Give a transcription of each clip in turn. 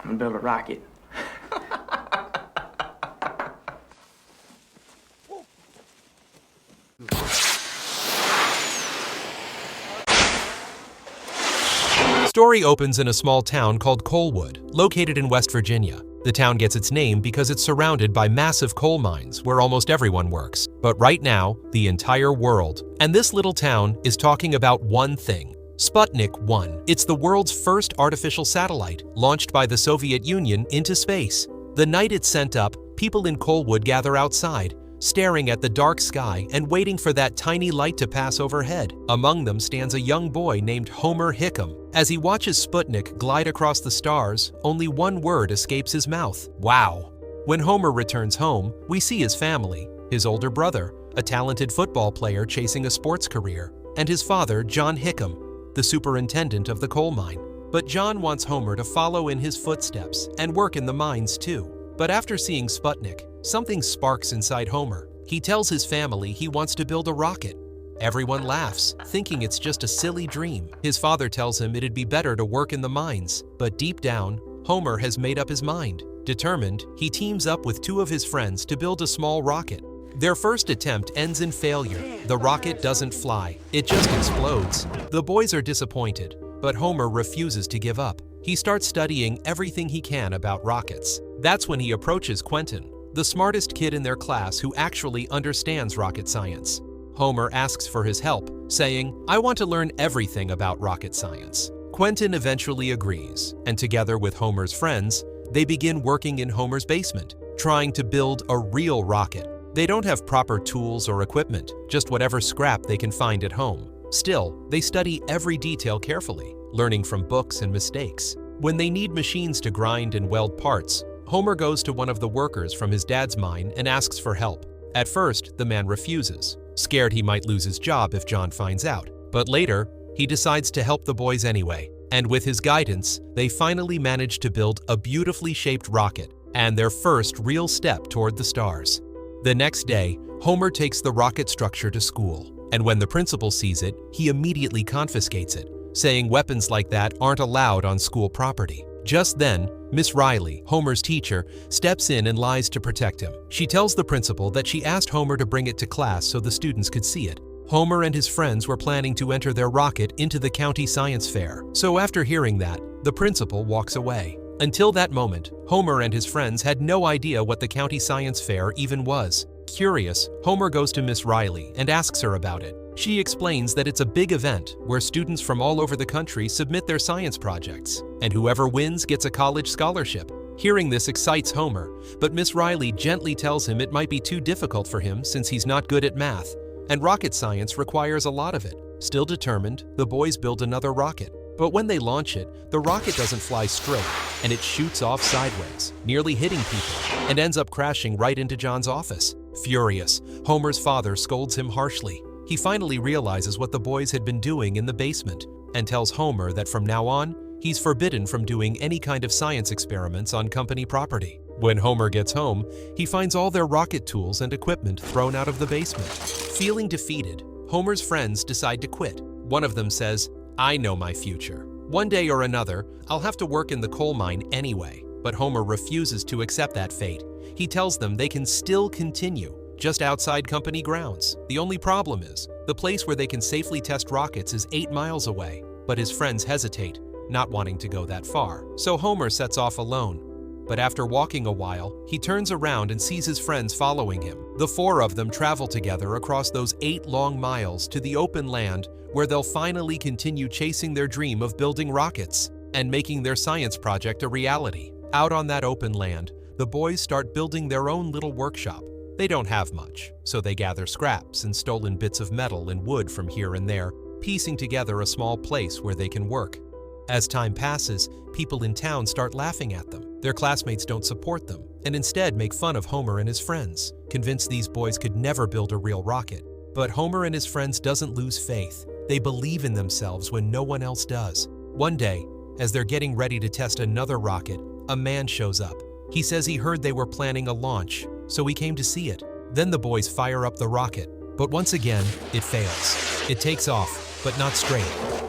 I'm gonna build a rocket. Story opens in a small town called Coalwood, located in West Virginia. The town gets its name because it's surrounded by massive coal mines where almost everyone works. But right now, the entire world, and this little town, is talking about one thing: Sputnik 1. It's the world's first artificial satellite, launched by the Soviet Union into space. The night it's sent up, people in Coalwood gather outside, staring at the dark sky and waiting for that tiny light to pass overhead. Among them stands a young boy named Homer Hickam. As he watches Sputnik glide across the stars, only one word escapes his mouth: wow. When Homer returns home, we see his family: his older brother, a talented football player chasing a sports career, and his father, John Hickam, the superintendent of the coal mine. But John wants Homer to follow in his footsteps and work in the mines too. But after seeing Sputnik, something sparks inside Homer. He tells his family he wants to build a rocket. Everyone laughs, thinking it's just a silly dream. His father tells him it'd be better to work in the mines, but deep down, Homer has made up his mind. Determined, he teams up with two of his friends to build a small rocket. Their first attempt ends in failure. The rocket doesn't fly, it just explodes. The boys are disappointed, but Homer refuses to give up. He starts studying everything he can about rockets. That's when he approaches Quentin, the smartest kid in their class who actually understands rocket science. Homer asks for his help, saying, "I want to learn everything about rocket science." Quentin eventually agrees, and together with Homer's friends, they begin working in Homer's basement, trying to build a real rocket. They don't have proper tools or equipment, just whatever scrap they can find at home. Still, they study every detail carefully, learning from books and mistakes. When they need machines to grind and weld parts, Homer goes to one of the workers from his dad's mine and asks for help. At first, the man refuses, scared he might lose his job if John finds out. But later, he decides to help the boys anyway. And with his guidance, they finally manage to build a beautifully shaped rocket and their first real step toward the stars. The next day, Homer takes the rocket structure to school. And when the principal sees it, he immediately confiscates it, saying weapons like that aren't allowed on school property. Just then, Miss Riley, Homer's teacher, steps in and lies to protect him. She tells the principal that she asked Homer to bring it to class so the students could see it. Homer and his friends were planning to enter their rocket into the county science fair. So after hearing that, the principal walks away. Until that moment, Homer and his friends had no idea what the county science fair even was. Curious, Homer goes to Miss Riley and asks her about it. She explains that it's a big event where students from all over the country submit their science projects, and whoever wins gets a college scholarship. Hearing this excites Homer, but Miss Riley gently tells him it might be too difficult for him since he's not good at math, and rocket science requires a lot of it. Still determined, the boys build another rocket. But when they launch it, the rocket doesn't fly straight, and it shoots off sideways, nearly hitting people, and ends up crashing right into John's office. Furious, Homer's father scolds him harshly. He finally realizes what the boys had been doing in the basement and tells Homer that from now on, he's forbidden from doing any kind of science experiments on company property. When Homer gets home, he finds all their rocket tools and equipment thrown out of the basement. Feeling defeated, Homer's friends decide to quit. One of them says, "I know my future. One day or another, I'll have to work in the coal mine anyway." But Homer refuses to accept that fate. He tells them they can still continue, just outside company grounds. The only problem is, the place where they can safely test rockets is 8 miles away. But his friends hesitate, not wanting to go that far. So Homer sets off alone. But after walking a while, he turns around and sees his friends following him. The four of them travel together across those 8 long miles to the open land where they'll finally continue chasing their dream of building rockets and making their science project a reality. Out on that open land, the boys start building their own little workshop. They don't have much, so they gather scraps and stolen bits of metal and wood from here and there, piecing together a small place where they can work. As time passes, people in town start laughing at them. Their classmates don't support them, and instead make fun of Homer and his friends, convinced these boys could never build a real rocket. But Homer and his friends doesn't lose faith. They believe in themselves when no one else does. One day, as they're getting ready to test another rocket, a man shows up. He says he heard they were planning a launch, so he came to see it. Then the boys fire up the rocket, but once again, it fails. It takes off, but not straight.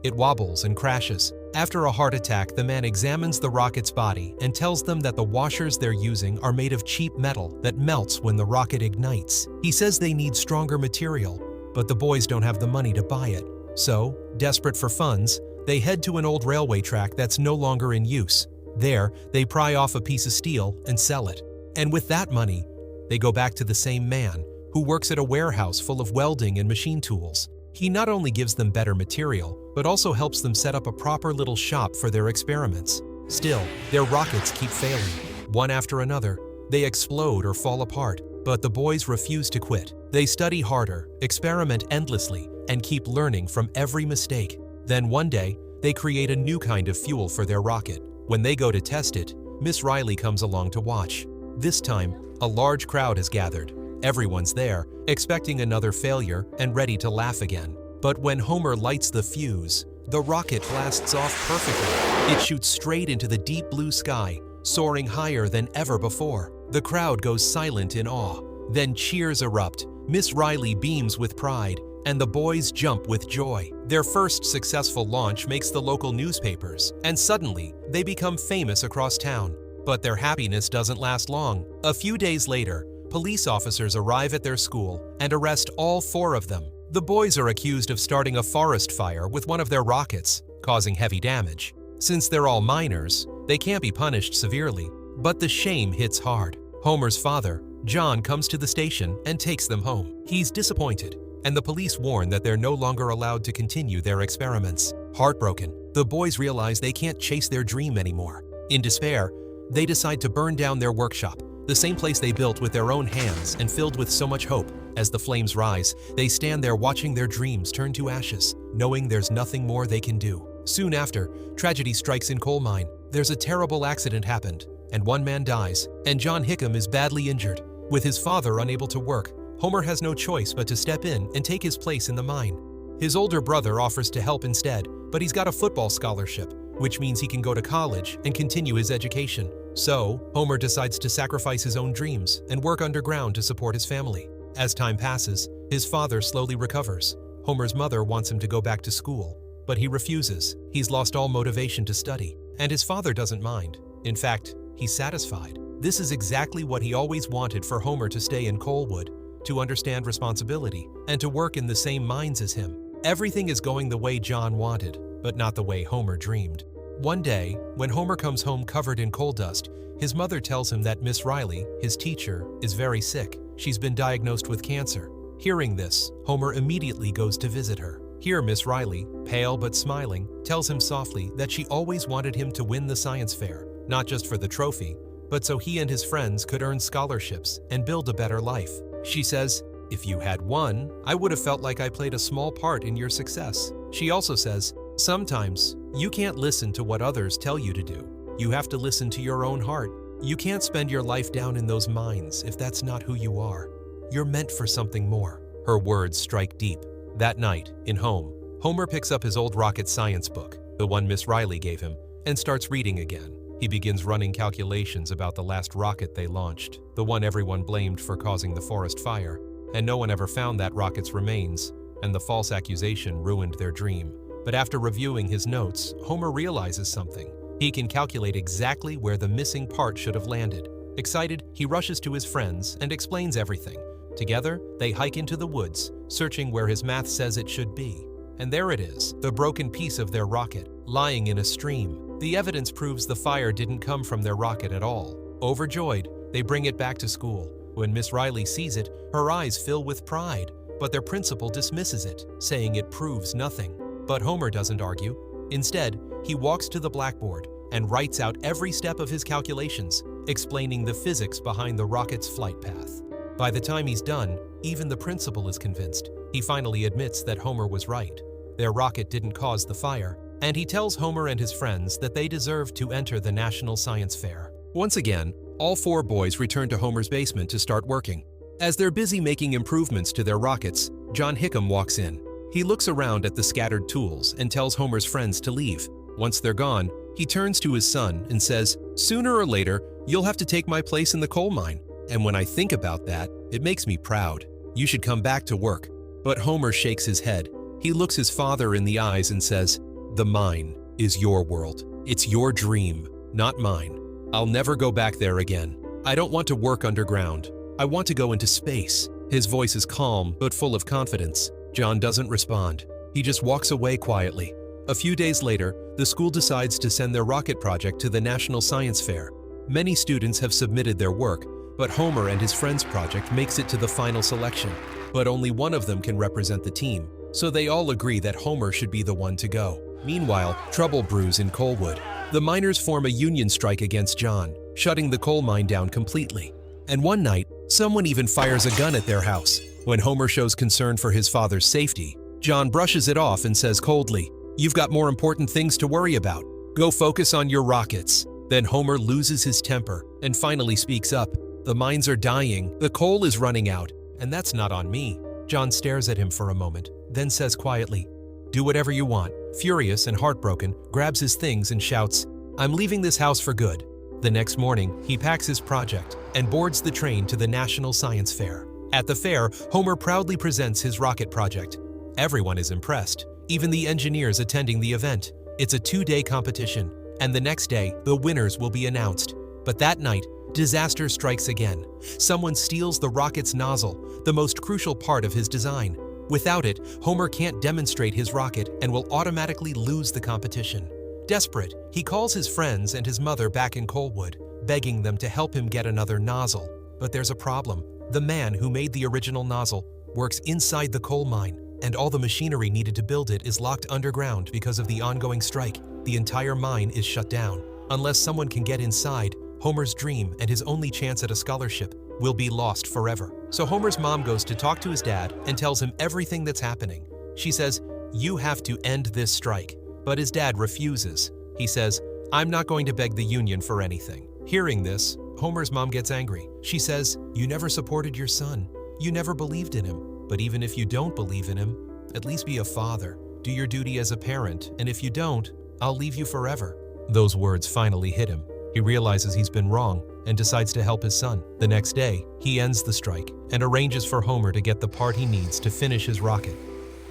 It wobbles and crashes. After a heart attack, the man examines the rocket's body and tells them that the washers they're using are made of cheap metal that melts when the rocket ignites. He says they need stronger material, but the boys don't have the money to buy it. So, desperate for funds, they head to an old railway track that's no longer in use. There, they pry off a piece of steel and sell it. And with that money, they go back to the same man, who works at a warehouse full of welding and machine tools. He not only gives them better material, but also helps them set up a proper little shop for their experiments. Still, their rockets keep failing. One after another, they explode or fall apart, but the boys refuse to quit. They study harder, experiment endlessly, and keep learning from every mistake. Then one day, they create a new kind of fuel for their rocket. When they go to test it, Miss Riley comes along to watch. This time, a large crowd has gathered. Everyone's there, expecting another failure and ready to laugh again. But when Homer lights the fuse, the rocket blasts off perfectly. It shoots straight into the deep blue sky, soaring higher than ever before. The crowd goes silent in awe. Then cheers erupt. Miss Riley beams with pride, and the boys jump with joy. Their first successful launch makes the local newspapers, and suddenly, they become famous across town. But their happiness doesn't last long. A few days later, police officers arrive at their school and arrest all 4 of them. The boys are accused of starting a forest fire with one of their rockets, causing heavy damage. Since they're all minors, they can't be punished severely, but the shame hits hard. Homer's father, John, comes to the station and takes them home. He's disappointed, and the police warn that they're no longer allowed to continue their experiments. Heartbroken, the boys realize they can't chase their dream anymore. In despair, they decide to burn down their workshop, the same place they built with their own hands and filled with so much hope. As the flames rise, they stand there watching their dreams turn to ashes, knowing there's nothing more they can do. Soon after, tragedy strikes in coal mine. There's a terrible accident happened, and one man dies, and John Hickam is badly injured. With his father unable to work, Homer has no choice but to step in and take his place in the mine. His older brother offers to help instead, but he's got a football scholarship, which means he can go to college and continue his education. So, Homer decides to sacrifice his own dreams and work underground to support his family. As time passes, his father slowly recovers. Homer's mother wants him to go back to school, but he refuses. He's lost all motivation to study, and his father doesn't mind. In fact, he's satisfied. This is exactly what he always wanted for Homer to stay in Coalwood, to understand responsibility, and to work in the same mines as him. Everything is going the way John wanted, but not the way Homer dreamed. One day, when Homer comes home covered in coal dust, his mother tells him that Miss Riley, his teacher, is very sick. She's been diagnosed with cancer. Hearing this, Homer immediately goes to visit her. Here, Miss Riley, pale but smiling, tells him softly that she always wanted him to win the science fair, not just for the trophy, but so he and his friends could earn scholarships and build a better life. She says, "If you had won, I would have felt like I played a small part in your success." She also says, "Sometimes, you can't listen to what others tell you to do. You have to listen to your own heart. You can't spend your life down in those mines if that's not who you are. You're meant for something more." Her words strike deep. That night, in home, Homer picks up his old rocket science book, the one Miss Riley gave him, and starts reading again. He begins running calculations about the last rocket they launched, the one everyone blamed for causing the forest fire, and no one ever found that rocket's remains, and the false accusation ruined their dream. But after reviewing his notes, Homer realizes something. He can calculate exactly where the missing part should have landed. Excited, he rushes to his friends and explains everything. Together, they hike into the woods, searching where his math says it should be. And there it is, the broken piece of their rocket, lying in a stream. The evidence proves the fire didn't come from their rocket at all. Overjoyed, they bring it back to school. When Miss Riley sees it, her eyes fill with pride, but their principal dismisses it, saying it proves nothing. But Homer doesn't argue. Instead, he walks to the blackboard and writes out every step of his calculations, explaining the physics behind the rocket's flight path. By the time he's done, even the principal is convinced. He finally admits that Homer was right. Their rocket didn't cause the fire, and he tells Homer and his friends that they deserve to enter the National Science Fair. Once again, all 4 boys return to Homer's basement to start working. As they're busy making improvements to their rockets, John Hickam walks in. He looks around at the scattered tools and tells Homer's friends to leave. Once they're gone, he turns to his son and says, "Sooner or later, you'll have to take my place in the coal mine. And when I think about that, it makes me proud. You should come back to work." But Homer shakes his head. He looks his father in the eyes and says, "The mine. is your world. It's your dream, not mine. I'll never go back there again. I don't want to work underground. I want to go into space." His voice is calm but full of confidence. John doesn't respond. He just walks away quietly. A few days later, the school decides to send their rocket project to the National Science Fair. Many students have submitted their work, but Homer and his friends' project makes it to the final selection. But only one of them can represent the team, so they all agree that Homer should be the one to go. Meanwhile, trouble brews in Coalwood. The miners form a union strike against John, shutting the coal mine down completely. And one night, someone even fires a gun at their house. When Homer shows concern for his father's safety, John brushes it off and says coldly, "You've got more important things to worry about. Go focus on your rockets." Then Homer loses his temper and finally speaks up. "The mines are dying, the coal is running out, and that's not on me." John stares at him for a moment, then says quietly, "Do whatever you want." Furious and heartbroken, grabs his things and shouts, "I'm leaving this house for good." The next morning, he packs his project and boards the train to the National Science Fair. At the fair, Homer proudly presents his rocket project. Everyone is impressed, even the engineers attending the event. It's a 2-day competition, and the next day, the winners will be announced. But that night, disaster strikes again. Someone steals the rocket's nozzle, the most crucial part of his design. Without it, Homer can't demonstrate his rocket and will automatically lose the competition. Desperate, he calls his friends and his mother back in Coalwood, begging them to help him get another nozzle. But there's a problem. The man who made the original nozzle works inside the coal mine, and all the machinery needed to build it is locked underground because of the ongoing strike. The entire mine is shut down. Unless someone can get inside, Homer's dream and his only chance at a scholarship will be lost forever. So Homer's mom goes to talk to his dad and tells him everything that's happening. She says, "You have to end this strike." But his dad refuses. He says, "I'm not going to beg the union for anything." Hearing this, Homer's mom gets angry. She says, "You never supported your son. You never believed in him. But even if you don't believe in him, at least be a father. Do your duty as a parent, and if you don't, I'll leave you forever." Those words finally hit him. He realizes he's been wrong and decides to help his son. The next day, he ends the strike and arranges for Homer to get the part he needs to finish his rocket.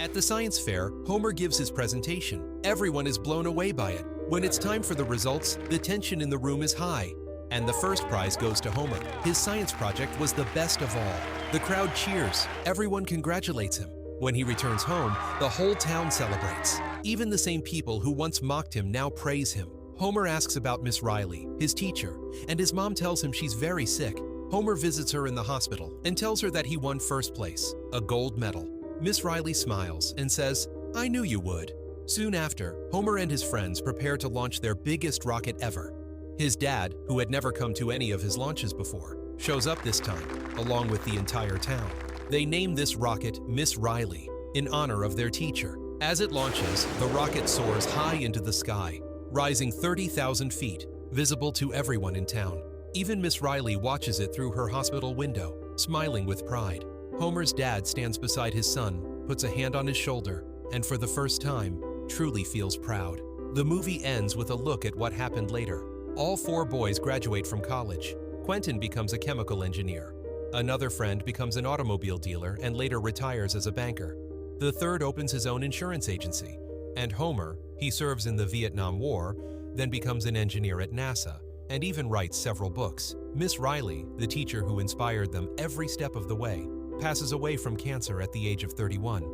At the science fair, Homer gives his presentation. Everyone is blown away by it. When it's time for the results, the tension in the room is high. And the first prize goes to Homer. His science project was the best of all. The crowd cheers. Everyone congratulates him. When he returns home, the whole town celebrates. Even the same people who once mocked him now praise him. Homer asks about Miss Riley, his teacher, and his mom tells him she's very sick. Homer visits her in the hospital and tells her that he won first place, a gold medal. Miss Riley smiles and says, "I knew you would." Soon after, Homer and his friends prepare to launch their biggest rocket ever. His dad, who had never come to any of his launches before, shows up this time, along with the entire town. They name this rocket Miss Riley, in honor of their teacher. As it launches, the rocket soars high into the sky, rising 30,000 feet, visible to everyone in town. Even Miss Riley watches it through her hospital window, smiling with pride. Homer's dad stands beside his son, puts a hand on his shoulder, and for the first time, truly feels proud. The movie ends with a look at what happened later. All 4 boys graduate from college. Quentin becomes a chemical engineer. Another friend becomes an automobile dealer and later retires as a banker. The third opens his own insurance agency. And Homer, he serves in the Vietnam War, then becomes an engineer at NASA, and even writes several books. Miss Riley, the teacher who inspired them every step of the way, passes away from cancer at the age of 31.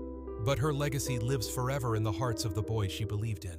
But her legacy lives forever in the hearts of the boys she believed in.